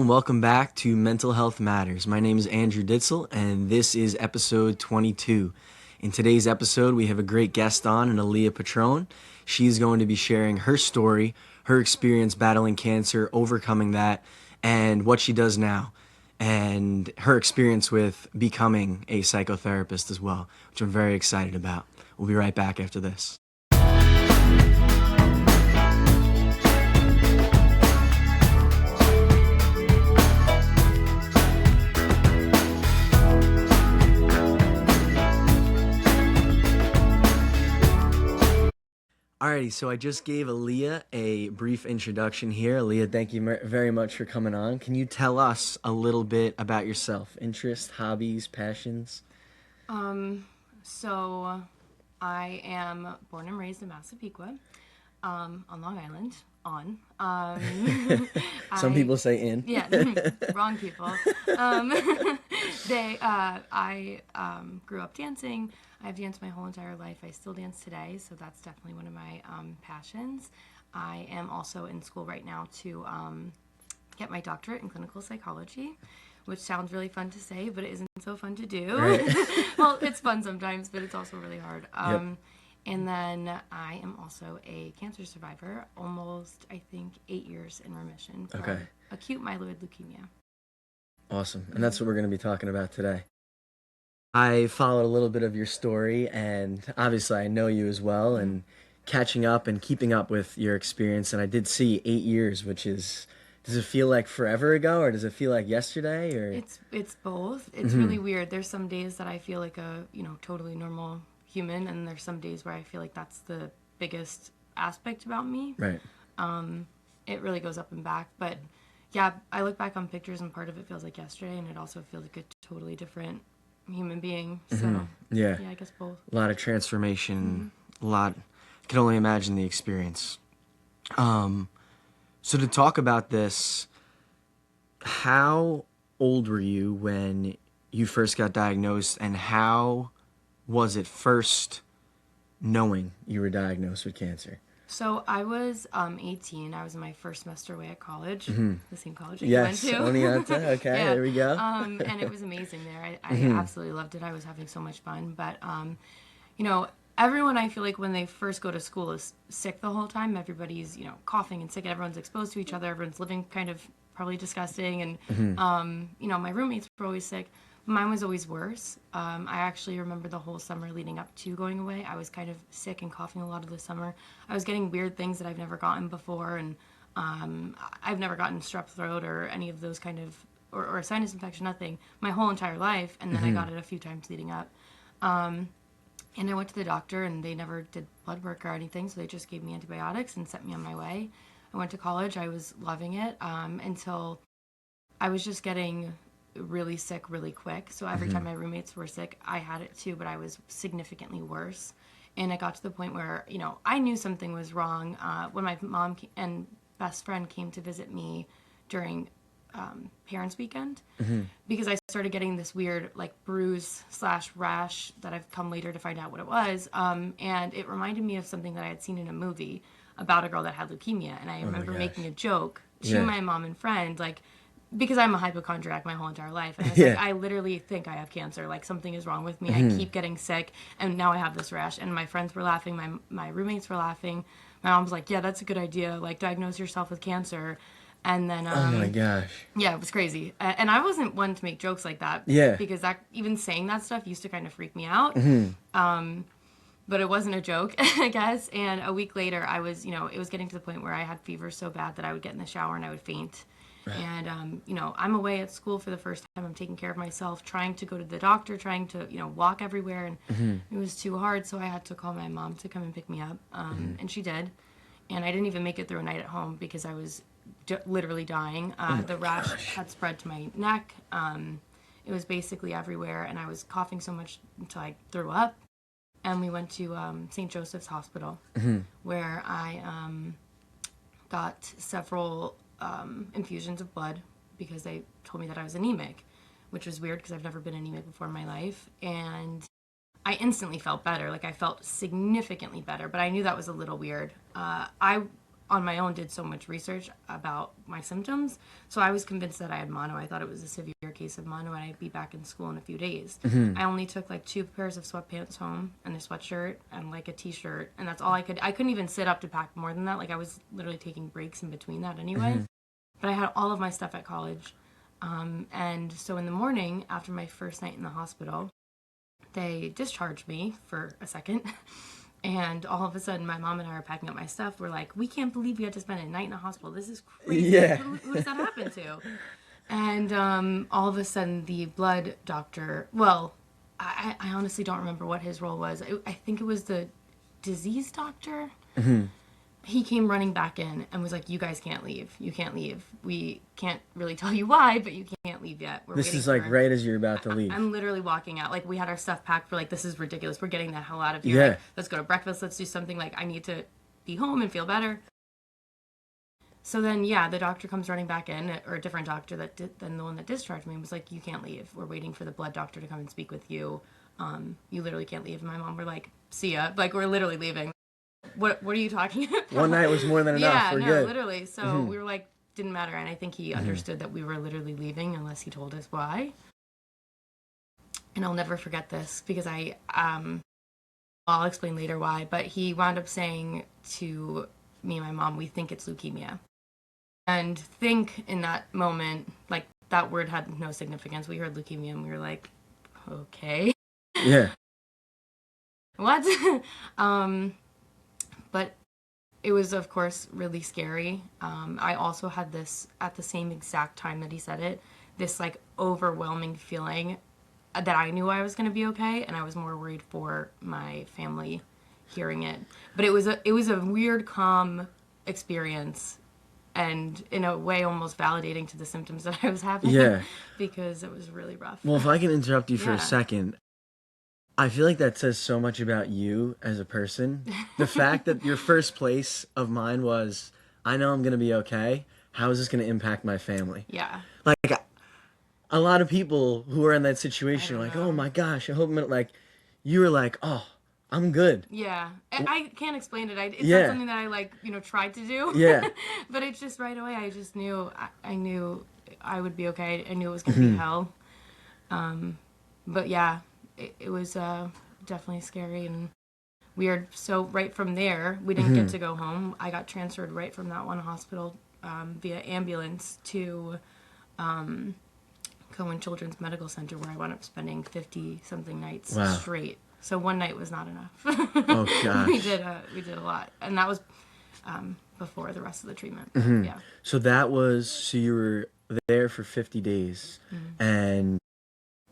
Welcome back to Mental Health Matters. My name is Andrew Ditzel, and this is episode 22. In today's episode, we have a great guest on, an Aliyah Petrone. She's going to be sharing her story, her experience battling cancer, overcoming that, and what she does now, and her experience with becoming a psychotherapist as well, which I'm very excited about. We'll be right back after this. Alrighty, so I just gave Aliyah a brief introduction here. Aliyah, thank you very much for coming on. Can you tell us a little bit about yourself? Interests, hobbies, passions? So I am born and raised in Massapequa, on Long Island, Some people say in. Yeah, wrong people. I grew up dancing. I've danced my whole entire life. I still dance today, so that's definitely one of my passions. I am also in school right now to get my doctorate in clinical psychology, which sounds really fun to say, but it isn't so fun to do. Right. Well, it's fun sometimes, but it's also really hard. Yep. And then I am also a cancer survivor, almost, I think, 8 years in remission from acute myeloid leukemia. Awesome. And that's what we're going to be talking about today. I followed a little bit of your story, and obviously I know you as well, and catching up and keeping up with your experience. And I did see 8 years, which is, does it feel like forever ago, or does it feel like yesterday? Or It's both. It's really weird. There's some days that I feel like a totally normal human, and there's some days where I feel like that's the biggest aspect about me. Right. It really goes up and back, but yeah, I look back on pictures and part of it feels like yesterday, and it also feels like a totally different human being. So Yeah, I guess both. A lot of transformation, a lot. I can only imagine the experience. So to talk about this, how old were you when you first got diagnosed, and how was it first knowing you were diagnosed with cancer? So I was 18. I was in my first semester away at college, the same college that you went Yes, to. Oneonta. Okay, Yeah. there we go. And it was amazing there. I absolutely loved it. I was having so much fun. But, everyone, I feel like when they first go to school is sick the whole time. Everybody's, coughing and sick, and everyone's exposed to each other. Everyone's living kind of probably disgusting. And, my roommates were always sick. Mine was always worse. I actually remember the whole summer leading up to going away. I was kind of sick and coughing a lot of the summer. I was getting weird things that I've never gotten before, and I've never gotten strep throat or any of those kind of, or a sinus infection, nothing, my whole entire life, and then I got it a few times leading up. And I went to the doctor, and they never did blood work or anything, so they just gave me antibiotics and sent me on my way. I went to college. I was loving it until I was just getting really sick really quick. So every time my roommates were sick, I had it too, but I was significantly worse. And it got to the point where, I knew something was wrong when my mom and best friend came to visit me during parents' weekend, because I started getting this weird bruise / rash that I've come later to find out what it was. And it reminded me of something that I had seen in a movie about a girl that had leukemia. And I remember making a joke to my mom and friend, because I'm a hypochondriac my whole entire life. And I was I literally think I have cancer. Something is wrong with me. I keep getting sick, and now I have this rash. And my friends were laughing. My roommates were laughing. My mom's like, yeah, that's a good idea. Diagnose yourself with cancer. And then, oh my gosh. Yeah, it was crazy. And I wasn't one to make jokes like that. Yeah. Because even saying that stuff used to kind of freak me out. But it wasn't a joke, I guess. And a week later, I was, it was getting to the point where I had fever so bad that I would get in the shower and I would faint. And, I'm away at school for the first time. I'm taking care of myself, trying to go to the doctor, trying to, walk everywhere. And it was too hard. So I had to call my mom to come and pick me up. And she did. And I didn't even make it through a night at home because I was literally dying. The rash had spread to my neck. It was basically everywhere. And I was coughing so much until I threw up. And we went to St. Joseph's Hospital, where I got several infusions of blood because they told me that I was anemic, which was weird because I've never been anemic before in my life. And I instantly felt better. I felt significantly better, but I knew that was a little weird. I on my own did so much research about my symptoms. So I was convinced that I had mono. I thought it was a severe case of mono and I'd be back in school in a few days. I only took like 2 pairs of sweatpants home and a sweatshirt and like a t-shirt. And that's all I could. I couldn't even sit up to pack more than that. Like I was literally taking breaks in between that anyway. But I had all of my stuff at college. And so in the morning, after my first night in the hospital, they discharged me for a second. And all of a sudden, my mom and I are packing up my stuff. We're like, we can't believe we had to spend a night in a hospital. This is crazy. Yeah. Who does that happen to? And all of a sudden, the blood doctor, well, I honestly don't remember what his role was. I think it was the disease doctor. He came running back in and was like, you guys can't leave. You can't leave. We can't really tell you why, but you can't leave yet. This is like right as you're about to leave. I'm literally walking out. Like, we had our stuff packed for like, this is ridiculous. We're getting the hell out of here. Yeah. Like, let's go to breakfast. Let's do something. Like, I need to be home and feel better. So then, yeah, the doctor comes running back in, or a different doctor than the one that discharged me, and was like, you can't leave. We're waiting for the blood doctor to come and speak with you. You literally can't leave. And my mom were like, see ya. Like, we're literally leaving. What are you talking about? One night was more than enough. Yeah, We're no, good. literally. So we were like, didn't matter. And I think he understood that we were literally leaving unless he told us why. And I'll never forget this because I'll explain later why, but he wound up saying to me and my mom, we think it's leukemia. And think in that moment, like that word had no significance. We heard leukemia and we were like, okay. Yeah. What? But it was, of course, really scary. I also had this, at the same exact time that he said it, this like overwhelming feeling that I knew I was going to be okay, and I was more worried for my family hearing it. But it was a weird, calm experience, and in a way almost validating to the symptoms that I was having. Yeah. Because it was really rough. Well, if I can interrupt you for a second, I feel like that says so much about you as a person. The fact that your first place of mind was, I know I'm going to be okay. How is this going to impact my family? Yeah. Like, a lot of people who are in that situation are like, know. oh my gosh, I hope, like, you were like, oh, I'm good. Yeah. I can't explain it. It's Yeah. not something that I, tried to do. Yeah. But it's just right away, I just knew, I knew I would be okay. I knew it was going to be hell. But yeah, it was definitely scary and weird. So right from there, we didn't get to go home. I got transferred right from that one hospital via ambulance to Cohen Children's Medical Center, where I wound up spending 50-something nights straight. So one night was not enough. Oh gosh. we did a lot, and that was before the rest of the treatment. Yeah. So so you were there for 50 days, and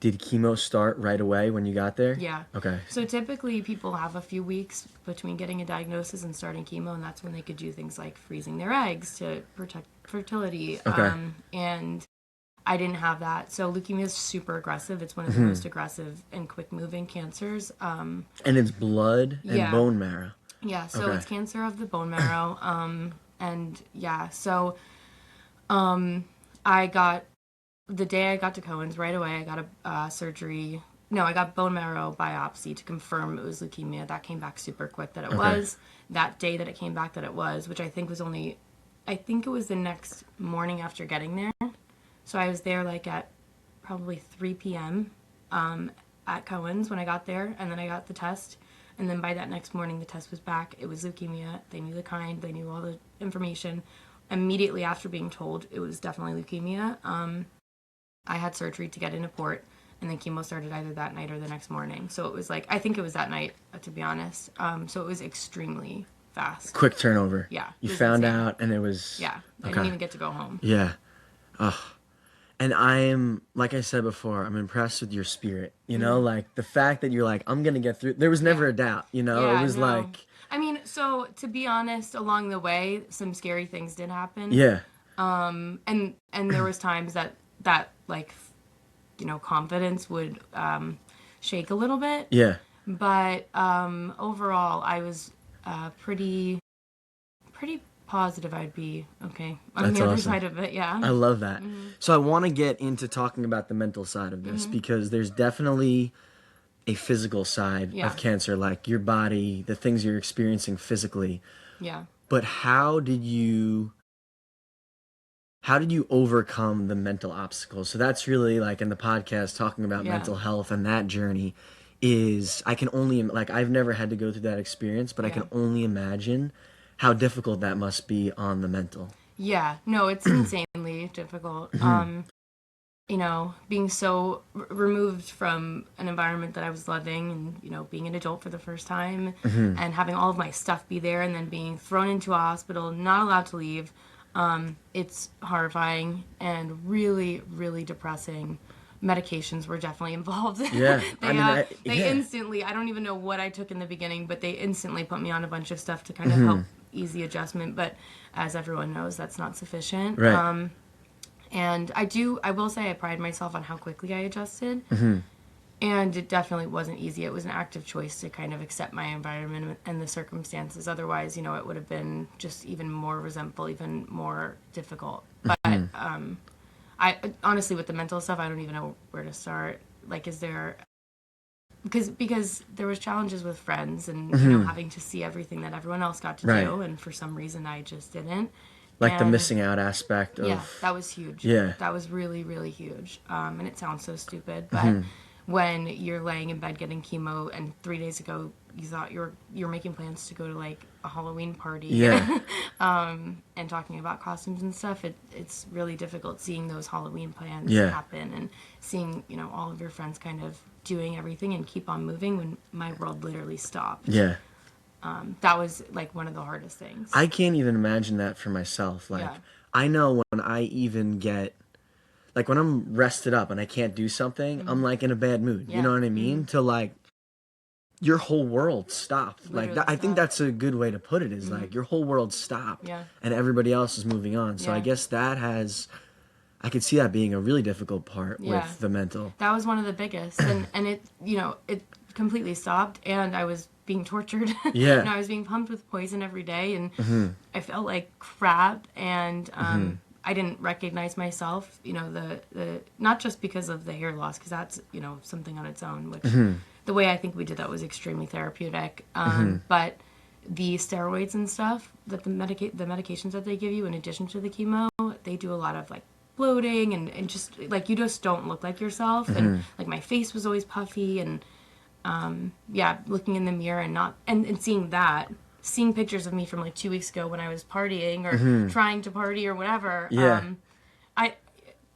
did chemo start right away when you got there? Yeah. Okay. So typically people have a few weeks between getting a diagnosis and starting chemo, and that's when they could do things like freezing their eggs to protect fertility. Okay. And I didn't have that. So leukemia is super aggressive. It's one of the most aggressive and quick-moving cancers. And it's blood and bone marrow. Yeah, so it's cancer of the bone marrow. And yeah, so I got, the day I got to Cohen's, right away I got a surgery. No, I got bone marrow biopsy to confirm it was leukemia. That came back super quick that it was. That day that it came back that it was, which I think was it was the next morning after getting there. So I was there like at probably 3 p.m. At Cohen's when I got there, and then I got the test. And then by that next morning, the test was back. It was leukemia. They knew the kind. They knew all the information. Immediately after being told it was definitely leukemia, I had surgery to get in a port, and then chemo started either that night or the next morning. So it was like, I think it was that night, to be honest. So it was extremely fast. Quick turnover. Yeah. You found out, and it was... Yeah. I didn't even get to go home. Yeah. Ugh. And I am, like I said before, I'm impressed with your spirit. You know, like the fact that you're like, I'm going to get through. There was never a doubt, you know? Yeah, it was like... I mean, so to be honest, along the way, some scary things did happen. Yeah. And there was times that like, confidence would shake a little bit. Yeah. But overall, I was pretty positive I'd be okay on the other side of it. Yeah. I love that. So I want to get into talking about the mental side of this because there's definitely a physical side of cancer, like your body, the things you're experiencing physically. Yeah. but how did you overcome the mental obstacles? So that's really like in the podcast talking about mental health, and that journey is, I can only, like, I've never had to go through that experience, but I can only imagine how difficult that must be on the mental. Yeah, no, it's insanely difficult. You know, being so removed from an environment that I was loving, and, you know, being an adult for the first time, and having all of my stuff be there, and then being thrown into a hospital, not allowed to leave. It's horrifying and really, really depressing. Medications were definitely involved. Yeah. They instantly, I don't even know what I took in the beginning, but they instantly put me on a bunch of stuff to kind of help ease the adjustment. But as everyone knows, that's not sufficient. Right. And I will say I pride myself on how quickly I adjusted. And it definitely wasn't easy. It was an active choice to kind of accept my environment and the circumstances. Otherwise, you know, it would have been just even more resentful, even more difficult. But I honestly, with the mental stuff, I don't even know where to start. Like, is there... Because there was challenges with friends and, you know, having to see everything that everyone else got to do. And for some reason, I just didn't. Like the missing out aspect of... Yeah, that was huge. Yeah. That was really, really huge. And it sounds so stupid, but when you're laying in bed getting chemo and 3 days ago you thought you're making plans to go to, like, a Halloween party and talking about costumes and stuff, it's really difficult seeing those Halloween plans happen, and seeing, you know, all of your friends kind of doing everything and keep on moving when my world literally stopped. Yeah. That was, like, one of the hardest things. I can't even imagine that for myself. Like, I know when I even get, like, when I'm rested up and I can't do something, I'm, like, in a bad mood. You know what I mean? To, like, your whole world stopped. Like, I think that's a good way to put it, is, like, your whole world stopped. And everybody else is moving on. So I guess I could see that being a really difficult part with the mental. That was one of the biggest. And it, you know, it completely stopped, and I was being tortured. And I was being pumped with poison every day, and I felt like crap, and I didn't recognize myself, you know, the not just because of the hair loss, because that's, you know, something on its own, which the way I think we did that was extremely therapeutic, but the steroids and stuff, that the medications that they give you in addition to the chemo, they do a lot of, like, bloating, and just, like, you just don't look like yourself, and, like, my face was always puffy, and looking in the mirror and seeing pictures of me from, like, 2 weeks ago when I was partying or trying to party or whatever.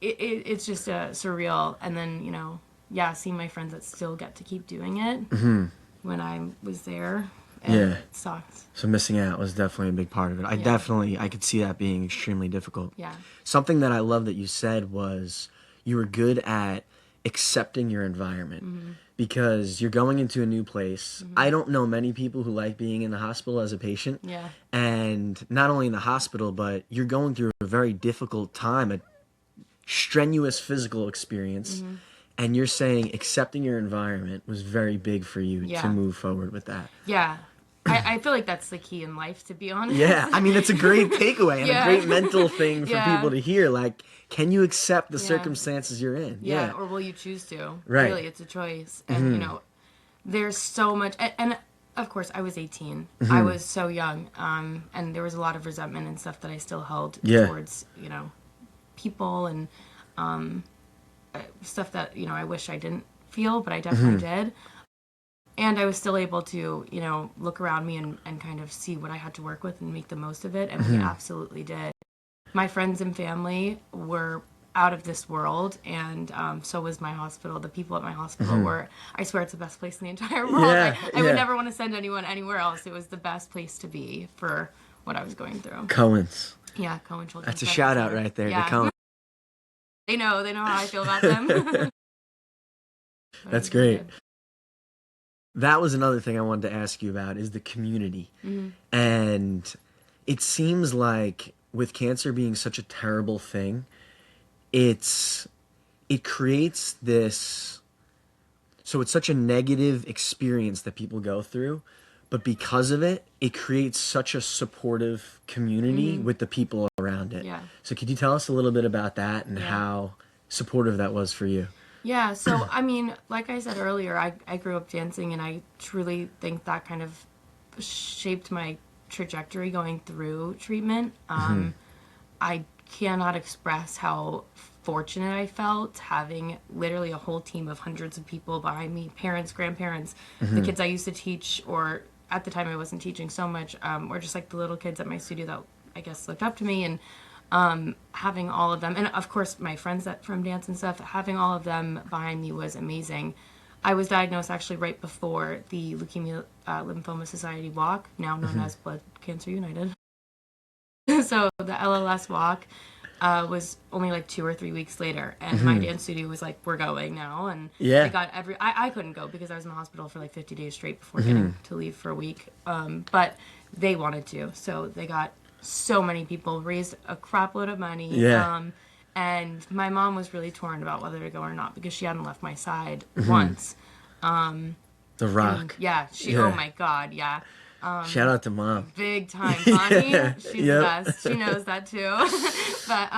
It's just surreal. And then, you know, seeing my friends that still get to keep doing it when I was there. It sucked. So missing out was definitely a big part of it. I could see that being extremely difficult. Yeah. Something that I love that you said was you were good at accepting your environment. Because you're going into a new place. I don't know many people who like being in the hospital as a patient. Yeah. And not only in the hospital, but you're going through a very difficult time, a strenuous physical experience. And you're saying accepting your environment was very big for you to move forward with that. Yeah. I feel like that's the key in life, to be honest. Yeah, I mean, it's a great takeaway and a great mental thing for people to hear. Like, can you accept the circumstances you're in? Yeah, or will you choose to? Right. Really, it's a choice. And, you know, there's so much... And, of course, I was 18. I was so young. And there was a lot of resentment and stuff that I still held towards, you know, people and stuff that, you know, I wish I didn't feel, but I definitely did. And I was still able to, you know, look around me and kind of see what I had to work with and make the most of it. And we absolutely did. My friends and family were out of this world, and so was my hospital. The people at my hospital were, I swear, it's the best place in the entire world. I would never want to send anyone anywhere else. It was the best place to be for what I was going through. Cohen's. Yeah, Cohen Children's. That's a shout out right there to Cohen. They know how I feel about them. That's great. That was another thing I wanted to ask you about, is the community. And it seems like with cancer being such a terrible thing, it creates this, so it's such a negative experience that people go through, but because of it, it creates such a supportive community with the people around it. Yeah. So could you tell us a little bit about that and how supportive that was for you? Yeah, so, I mean, like I said earlier, I grew up dancing, and I truly think that kind of shaped my trajectory going through treatment. I cannot express how fortunate I felt having literally a whole team of hundreds of people behind me, parents, grandparents, the kids I used to teach, or at the time I wasn't teaching so much, or just like the little kids at my studio that I guess looked up to me, and having all of them, and of course my friends that from dance and stuff, having all of them behind me was amazing. I was diagnosed actually right before the Leukemia Lymphoma Society walk, now known as Blood Cancer United. So the LLS walk was only like 2 or 3 weeks later, and my dance studio was like, we're going now, and Yeah. they got I couldn't go because I was in the hospital for like 50 days straight before getting to leave for a week, but they wanted to, so they got so many people, raised a crap load of money. Yeah. And my mom was really torn about whether to go or not because she hadn't left my side once. The Rock. Yeah, Yeah. oh my God, yeah. Shout out to Mom. Big time, Bonnie. Yeah. She's Yep. the best. She knows that too. But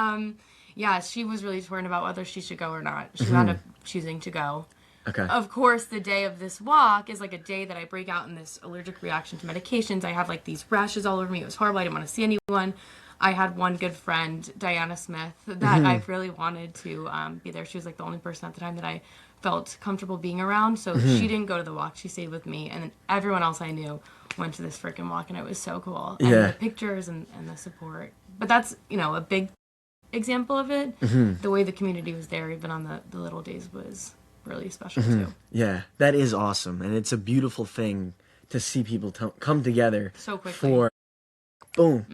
yeah, she was really torn about whether she should go or not. She wound up choosing to go. Okay. Of course, the day of this walk is like a day that I break out in this allergic reaction to medications. I have like these rashes all over me. It was horrible. I didn't want to see anyone. I had one good friend, Diana Smith, that I really wanted to be there. She was like the only person at the time that I felt comfortable being around. So she didn't go to the walk. She stayed with me. And then everyone else I knew went to this freaking walk, and it was so cool. And Yeah. the pictures and the support. But that's, a big example of it. The way the community was there, even on the little days, was really special too. Yeah, that is awesome, and it's a beautiful thing to see people come together So quickly. for boom.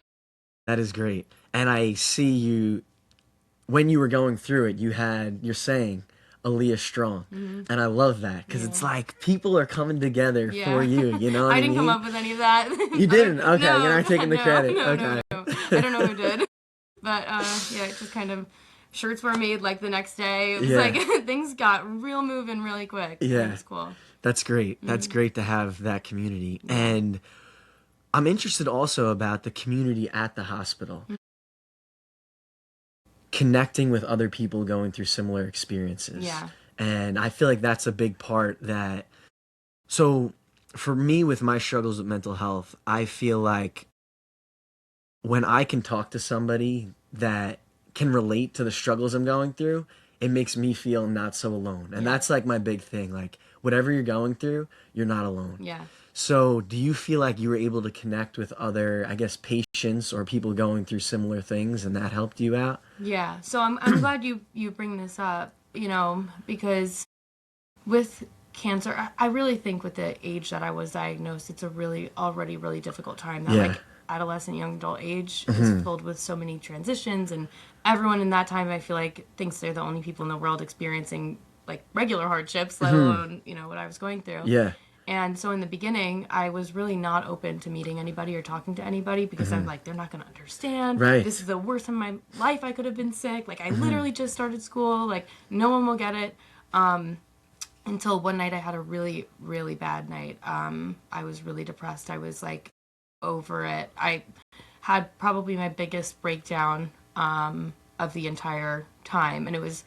That is great. And I see you when you were going through it, you're saying Aliyah Strong, and I love that because it's like people are coming together for you. You know what I didn't mean? come up with any of that. You didn't? Okay, No, you're not taking the credit. No, Okay. no. I don't know who did. But yeah, it just kind of, shirts were made like the next day. It was like things got real moving really quick. Yeah. It was cool. That's great. That's great to have that community. And I'm interested also about the community at the hospital. Connecting with other people going through similar experiences. Yeah. And I feel like that's a big part that, so for me with my struggles with mental health, I feel like when I can talk to somebody that can relate to the struggles I'm going through, it makes me feel not so alone. And that's like my big thing. Like whatever you're going through, you're not alone. Yeah. So do you feel like you were able to connect with other, I guess, patients or people going through similar things, and that helped you out? Yeah. So I'm glad you bring this up, because with cancer, I really think with the age that I was diagnosed, it's a already really difficult time. That like adolescent, young adult age is filled with so many transitions, and everyone in that time I feel like thinks they're the only people in the world experiencing like regular hardships, let alone, what I was going through. Yeah. And so in the beginning, I was really not open to meeting anybody or talking to anybody because I'm like, they're not going to understand. Right. This is the worst time of my life. I could have been sick. Like, I literally just started school. Like, no one will get it. Until one night I had a really, really bad night. I was really depressed. I was, like, over it. I had probably my biggest breakdown of the entire time. And it was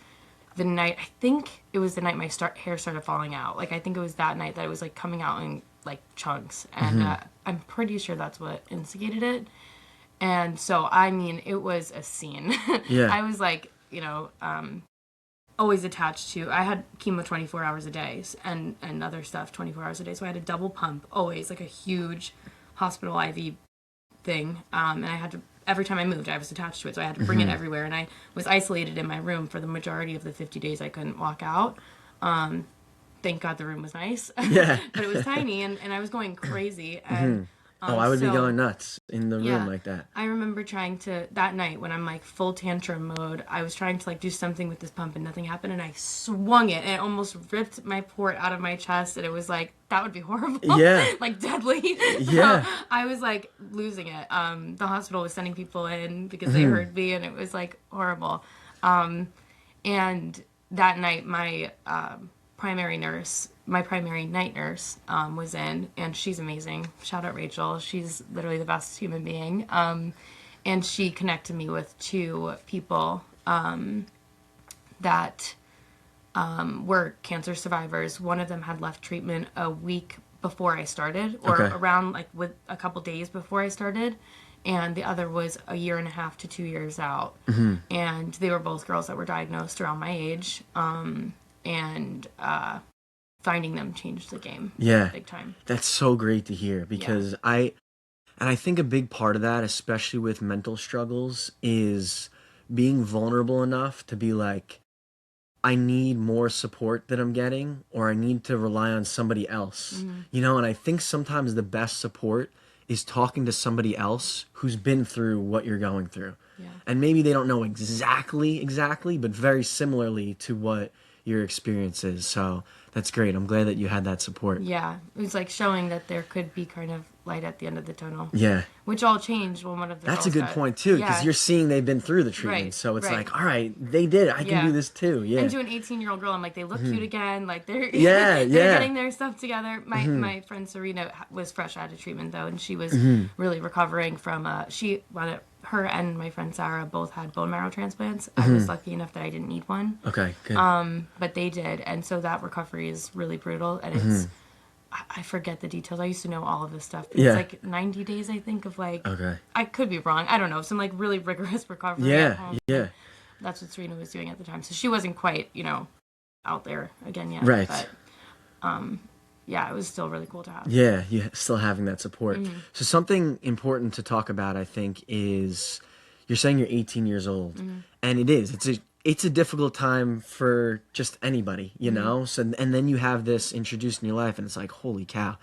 the night, I think it was the night my hair started falling out. Like, I think it was that night that it was, like, coming out in, like, chunks. And I'm pretty sure that's what instigated it. And so, I mean, it was a scene. Yeah. I was, like, always attached to, I had chemo 24 hours a day and other stuff 24 hours a day. So I had a double pump, always, like a huge hospital IV thing. And I had to, every time I moved, I was attached to it. So I had to bring it everywhere. And I was isolated in my room for the majority of the 50 days I couldn't walk out. Thank God the room was nice. Yeah. But it was tiny and I was going crazy. And I would be so- going nuts in the room Yeah. like that. I remember trying to, that night when I'm like full tantrum mode, I was trying to like do something with this pump and nothing happened, and I swung it and it almost ripped my port out of my chest, and it was like, that would be horrible. Yeah. Like deadly. Yeah. So I was like losing it. The hospital was sending people in because they heard me, and it was like horrible. And that night my primary night nurse was in, and she's amazing. Shout out Rachel. She's literally the best human being. And she connected me with two people that were cancer survivors. One of them had left treatment a week before I started, or around like with a couple days before I started. And the other was a year and a half to 2 years out. And they were both girls that were diagnosed around my age. And finding them changed the game. Yeah. Big time. That's so great to hear, because I think a big part of that, especially with mental struggles, is being vulnerable enough to be like, I need more support that I'm getting, or I need to rely on somebody else. You know, and I think sometimes the best support is talking to somebody else who's been through what you're going through. Yeah. And maybe they don't know exactly, but very similarly to what your experience is. So that's great. I'm glad that you had that support. Yeah. It was like showing that there could be kind of light at the end of the tunnel. Yeah. Which all changed when one of the That's a girls good point too, because you're seeing they've been through the treatment. Right, So it's right. like, all right, they did it. I can do this too. Yeah. And to an 18-year-old girl, I'm like, they look cute again. Like they're they're getting their stuff together. My friend Serena was fresh out of treatment though, and she was really recovering from her and my friend Sarah both had bone marrow transplants. I was lucky enough that I didn't need one. Okay, good. But they did, and so that recovery is really brutal, and it's I forget the details. I used to know all of this stuff. But it's like 90 days, I think, of like, I could be wrong. I don't know. Some like really rigorous recovery at home. Yeah. That's what Serena was doing at the time. So she wasn't quite, out there again yet. Right. But, yeah, it was still really cool to have. Yeah, you still having that support. So something important to talk about, I think, is you're saying you're 18 years old, and it is. It's a difficult time for just anybody, you know? So, and then you have this introduced in your life, and it's like, holy cow.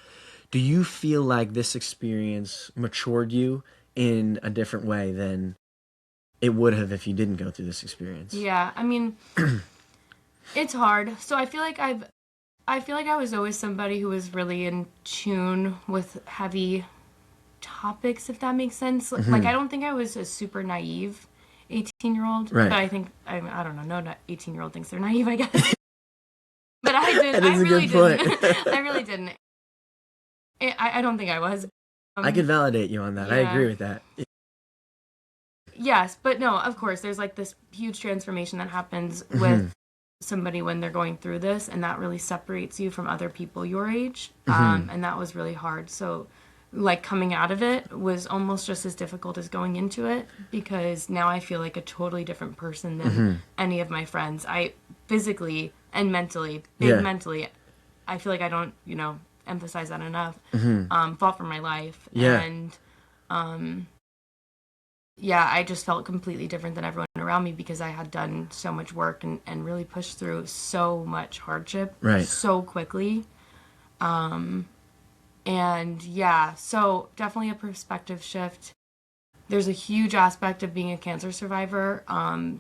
Do you feel like this experience matured you in a different way than it would have if you didn't go through this experience? Yeah, I mean, it's hard. So I feel like I was always somebody who was really in tune with heavy topics, if that makes sense. Like, I don't think I was a super naive 18-year-old, right. But I don't know, no 18-year-old thinks they're naive, I guess. But I didn't. That is I really a good didn't. point. I really didn't. I don't think I was. I could validate you on that. Yeah. I agree with that. Yes, but no, of course, there's like this huge transformation that happens with somebody when they're going through this, and that really separates you from other people your age, and that was really hard. So like coming out of it was almost just as difficult as going into it, because now I feel like a totally different person than any of my friends. I physically and mentally, mentally, I feel like I don't, emphasize that enough, fought for my life. And, I just felt completely different than everyone around me, because I had done so much work and really pushed through so much hardship so quickly. And so definitely a perspective shift. There's a huge aspect of being a cancer survivor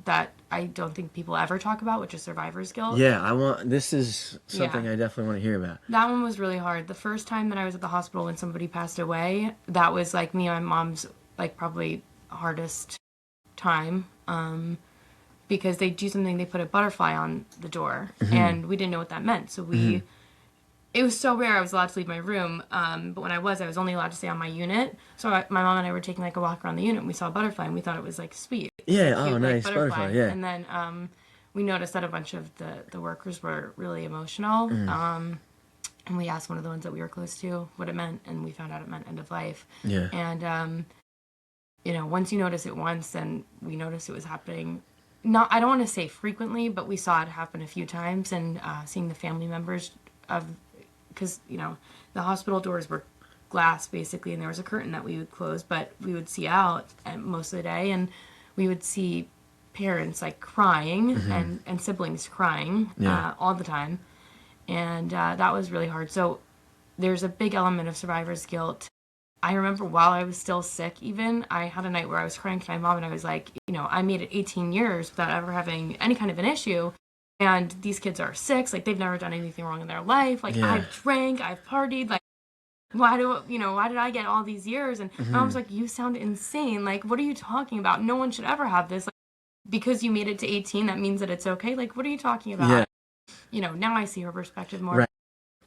that I don't think people ever talk about, which is survivor's guilt. Yeah, this is something I definitely want to hear about. That one was really hard. The first time that I was at the hospital when somebody passed away, that was like me and my mom's like probably hardest time, because they do something, they put a butterfly on the door, and we didn't know what that meant. So it was so rare I was allowed to leave my room, but when I was only allowed to stay on my unit. So my mom and I were taking like a walk around the unit, and we saw a butterfly, and we thought it was like sweet. Yeah, cute, nice like, butterfly. Yeah. And then we noticed that a bunch of the workers were really emotional, and we asked one of the ones that we were close to what it meant, and we found out it meant end of life. Yeah. And once you notice it once, then we noticed it was happening. I don't want to say frequently, but we saw it happen a few times, and seeing the family members because the hospital doors were glass basically, and there was a curtain that we would close, but we would see out most of the day, and we would see parents like crying and siblings crying all the time, and that was really hard. So there's a big element of survivor's guilt. I remember while I was still sick, even, I had a night where I was crying to my mom, and I was like, I made it 18 years without ever having any kind of an issue. And these kids are 6, like they've never done anything wrong in their life. Like I've drank, I've partied, like why did I get all these years? And my mom's like, you sound insane. Like, what are you talking about? No one should ever have this. Like, because you made it to 18, that means that it's okay. Like, what are you talking about? Yeah. Now I see her perspective more. Right.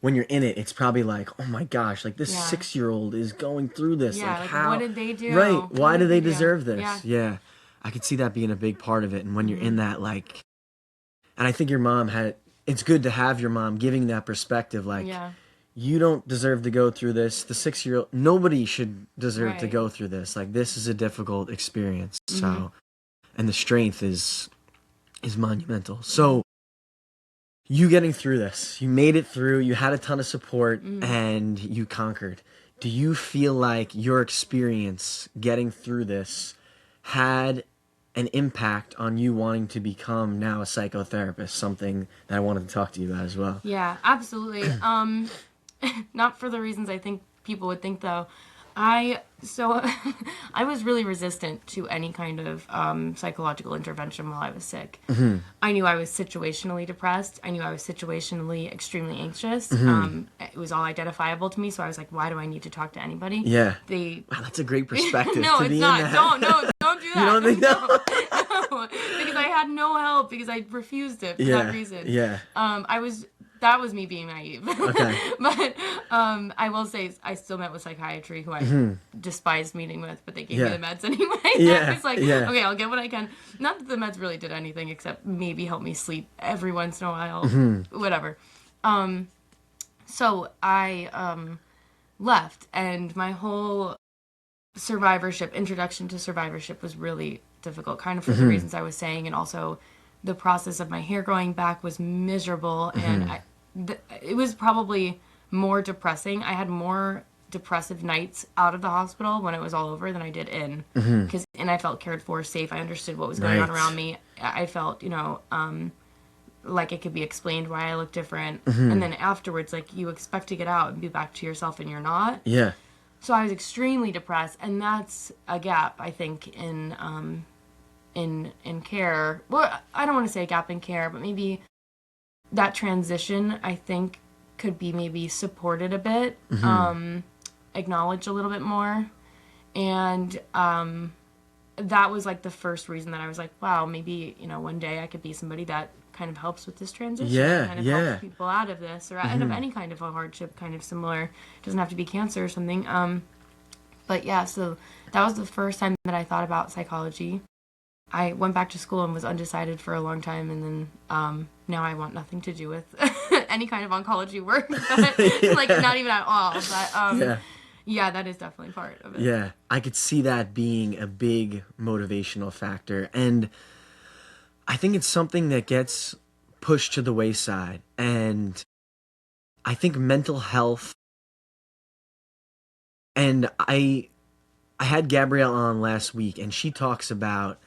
When you're in it, it's probably like, oh my gosh, like this 6-year-old is going through this. Yeah, like how? What did they do? Right. Why do they deserve do? this? Yeah. I could see that being a big part of it. And when you're in that, like, and I think your mom it's good to have your mom giving that perspective. Like, you don't deserve to go through this. The 6-year-old, nobody should deserve to Right. go through this. Like, this is a difficult experience. Mm-hmm. So, and the strength is monumental. So, you getting through this, you made it through, you had a ton of support, and you conquered. Do you feel like your experience getting through this had an impact on you wanting to become now a psychotherapist, something that I wanted to talk to you about as well? Yeah, absolutely. Not for the reasons I think people would think, though. I was really resistant to any kind of psychological intervention while I was sick. Mm-hmm. I knew I was situationally depressed. I knew I was situationally extremely anxious. Mm-hmm. It was all identifiable to me, so I was like, why do I need to talk to anybody? Yeah. They Wow, that's a great perspective no, to it's be not. in that. Don't do that. You don't think that? No, because I had no help because I refused it for that reason. Yeah. That was me being naive. Okay. But I will say I still met with psychiatry who I despised meeting with, but they gave me the meds anyway. Yeah. I was like, Yeah. okay, I'll get what I can. Not that the meds really did anything except maybe help me sleep every once in a while. Whatever. So I left, and my whole introduction to survivorship was really difficult, kind of for the reasons I was saying, and also the process of my hair growing back was miserable, and it was probably more depressing. I had more depressive nights out of the hospital when it was all over than I did in, and I felt cared for, safe. I understood what was going on around me. I felt, like it could be explained why I look different, and then afterwards, like, you expect to get out and be back to yourself, and you're not. Yeah. So I was extremely depressed, and that's a gap, I think, in care. Well, I don't want to say a gap in care, but maybe that transition, I think, could be maybe supported a bit, acknowledged a little bit more, and that was like the first reason that I was like, wow, maybe one day I could be somebody that kind of helps with this transition, kind of helps people out of this or out of any kind of a hardship, kind of similar. It doesn't have to be cancer or something. But yeah, so that was the first time that I thought about psychology. I went back to school and was undecided for a long time, and then now I want nothing to do with any kind of oncology work, but, like, not even at all. But yeah, that is definitely part of it. Yeah, I could see that being a big motivational factor, and I think it's something that gets pushed to the wayside, and I think mental health, and I had Gabrielle on last week, and she talks about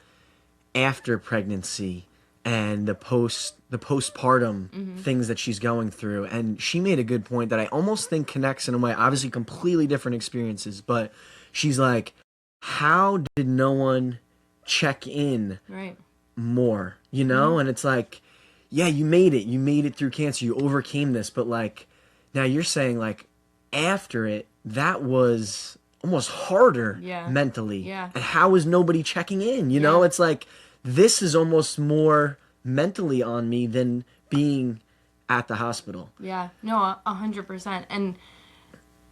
after pregnancy and the postpartum things that she's going through, and she made a good point that I almost think connects in a way, obviously completely different experiences, but she's like, how did no one check in more, and it's like, yeah, you made it through cancer, you overcame this, but like now you're saying, like, after it, that was almost harder mentally, and how is nobody checking in? It's like, this is almost more mentally on me than being at the hospital. Yeah, no, 100%. And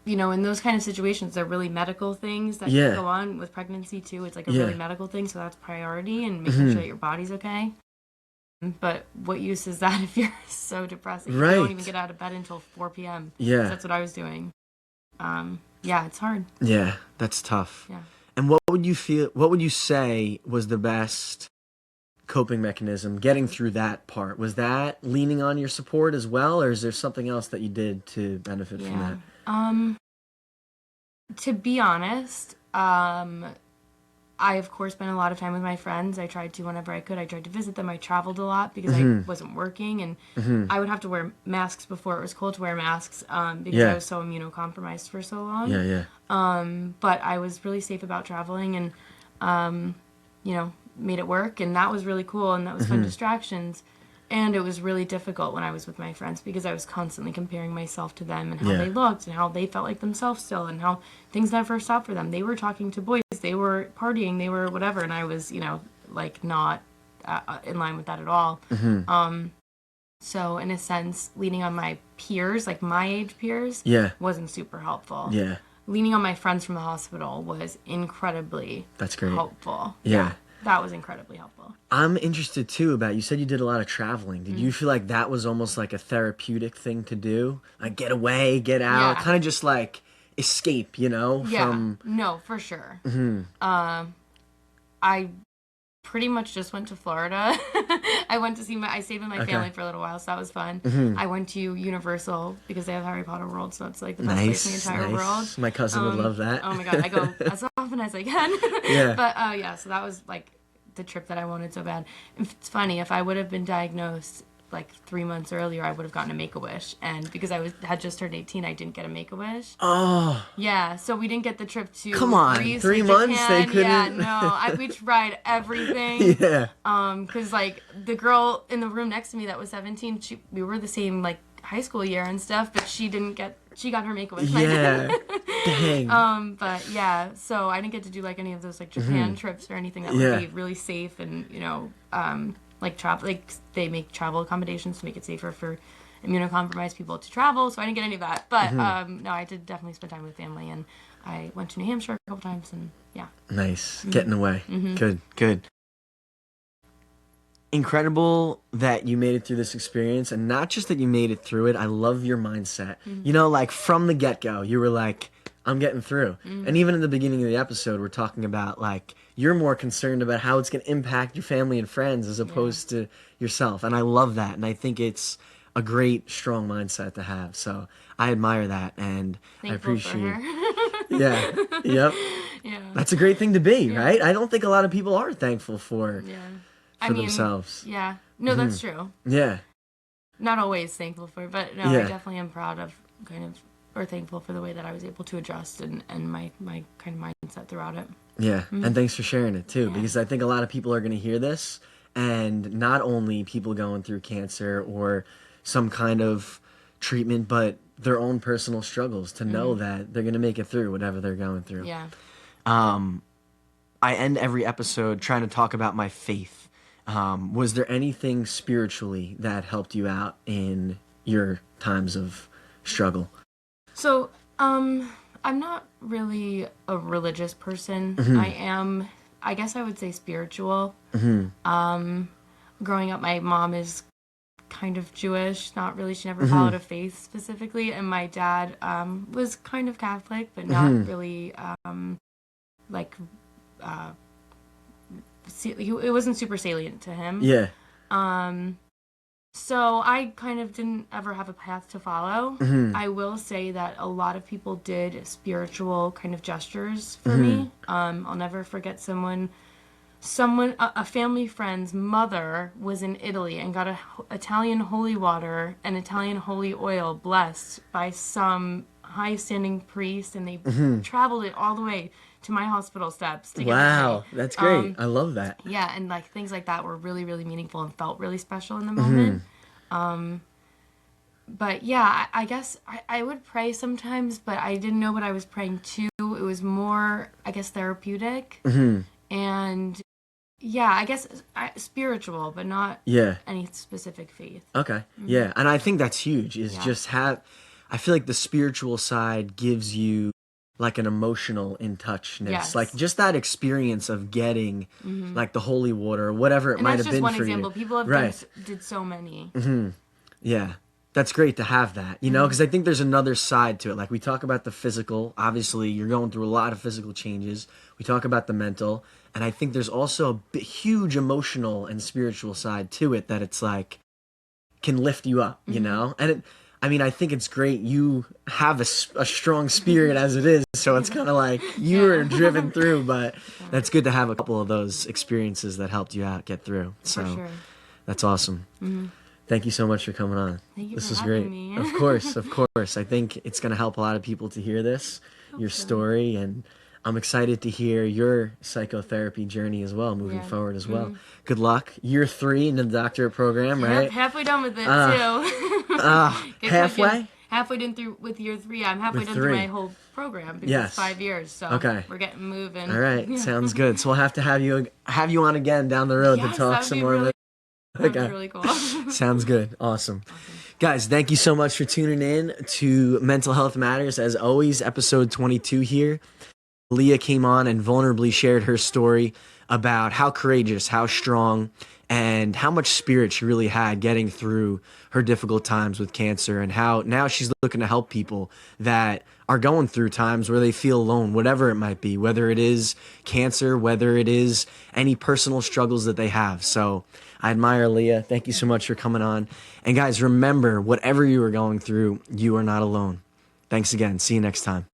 in those kind of situations, they're really medical things that can go on with pregnancy too. It's like a really medical thing, so that's priority, and making sure that your body's okay. But what use is that if you're so depressed that you don't even get out of bed until 4 p.m.? Yeah. That's what I was doing. Yeah, it's hard. Yeah, that's tough. Yeah. And what would you say was the best coping mechanism getting through that part? Was that leaning on your support as well, or is there something else that you did to benefit from that? To be honest, I, of course, spent a lot of time with my friends. I tried to whenever I could. I tried to visit them. I traveled a lot because I wasn't working, and I would have to wear masks before it was cool to wear masks because I was so immunocompromised for so long. But I was really safe about traveling, and made it work, and that was really cool, and that was fun distractions. And it was really difficult when I was with my friends because I was constantly comparing myself to them and how they looked and how they felt like themselves still and how things never stopped for them. They were talking to boys, they were partying, they were whatever, and I was, like, not in line with that at all. So in a sense, leaning on my peers, like my age peers, wasn't super helpful. Leaning on my friends from the hospital was incredibly helpful. that was incredibly helpful. I'm interested too about, you said you did a lot of traveling. Did you feel like that was almost like a therapeutic thing to do? Like get away, get out, kind of just like escape, you know? Yeah, no, for sure. I pretty much just went to Florida. I stayed with my family for a little while, so that was fun. I went to Universal because they have Harry Potter World, so it's like the best place in the entire world. My cousin would love that. Oh my god, I go as often as I can. Yeah. But so that was like the trip that I wanted so bad. It's funny, if I would have been diagnosed like 3 months earlier, I would have gotten a Make-A-Wish, and because had just turned 18, I didn't get a Make-A-Wish. Oh. Yeah, so we didn't get the trip to Come on, Greece 3 months they couldn't. Yeah, no, we tried everything. Yeah. Because like the girl in the room next to me that was 17, we were the same like high school year and stuff, but she got her Make-A-Wish. Yeah. Dang. But yeah, so I didn't get to do like any of those like Japan trips or anything that would be really safe and like travel, like they make travel accommodations to make it safer for immunocompromised people to travel. So I didn't get any of that. But no, I did definitely spend time with family, and I went to New Hampshire a couple times, and yeah. Nice. Getting away. Good. Incredible that you made it through this experience, and not just that you made it through it. I love your mindset. You know, like from the get-go, you were like, I'm getting through. And even in the beginning of the episode, we're talking about like you're more concerned about how it's going to impact your family and friends as opposed to yourself. And I love that. And I think it's a great, strong mindset to have. So I admire that, and Thankful I appreciate for her. it. Yep. Yeah. That's a great thing to be, right? I don't think a lot of people are thankful for themselves. Yeah. No, that's true. Yeah. Not always thankful for, but no, I definitely am proud of or thankful for the way that I was able to adjust and my kind of mindset throughout it. Yeah, and thanks for sharing it too, because I think a lot of people are going to hear this, and not only people going through cancer or some kind of treatment, but their own personal struggles, to know that they're going to make it through whatever they're going through. Yeah. I end every episode trying to talk about my faith. Was there anything spiritually that helped you out in your times of struggle? So, I'm not really a religious person. I guess I would say spiritual. Growing up, my mom is kind of Jewish, not really, she never followed a faith specifically, and my dad was kind of Catholic, but not really, it wasn't super salient to him. Yeah. So I kind of didn't ever have a path to follow. I will say that a lot of people did spiritual kind of gestures for me. I'll never forget a family friend's mother was in Italy and got Italian holy water and Italian holy oil blessed by some high-standing priest, and they traveled it all the way to my hospital steps to get Wow, that's great. I love that. Yeah, and like things like that were really, really meaningful and felt really special in the moment. But yeah, I guess I would pray sometimes, but I didn't know what I was praying to. It was more, I guess, therapeutic. And yeah, I guess spiritual, but not any specific faith. Okay. Yeah, and I think that's huge, is just I feel like the spiritual side gives you like an emotional in touchness. Yes. Like just that experience of getting like the holy water or whatever it might have been for you. That's just one example. People have did so many. Yeah. That's great to have that, you know, because I think there's another side to it. Like we talk about the physical, obviously you're going through a lot of physical changes. We talk about the mental, and I think there's also a huge emotional and spiritual side to it that it's like can lift you up, you know? And I think it's great. You have a strong spirit as it is, so it's kind of like you were driven through, but that's good to have a couple of those experiences that helped you out get through. So For sure. That's awesome. Thank you so much for coming on. Thank you this for was having great. me. Of course. I think it's going to help a lot of people to hear this, your story, and I'm excited to hear your psychotherapy journey as well, moving forward as well. Good luck. Year 3 in the doctorate program, right? Yep, halfway done with it too. Halfway? Halfway done through with year 3. I'm halfway done through my whole program because it's 5 years. So we're getting moving. All right, sounds good. So we'll have to have you on again down the road to talk some more. That's really cool. Sounds good. Awesome. Guys, thank you so much for tuning in to Mental Health Matters. As always, episode 22 here. Leah came on and vulnerably shared her story about how courageous, how strong, and how much spirit she really had getting through her difficult times with cancer, and how now she's looking to help people that are going through times where they feel alone, whatever it might be, whether it is cancer, whether it is any personal struggles that they have. So I admire Leah. Thank you so much for coming on. And guys, remember, whatever you are going through, you are not alone. Thanks again. See you next time.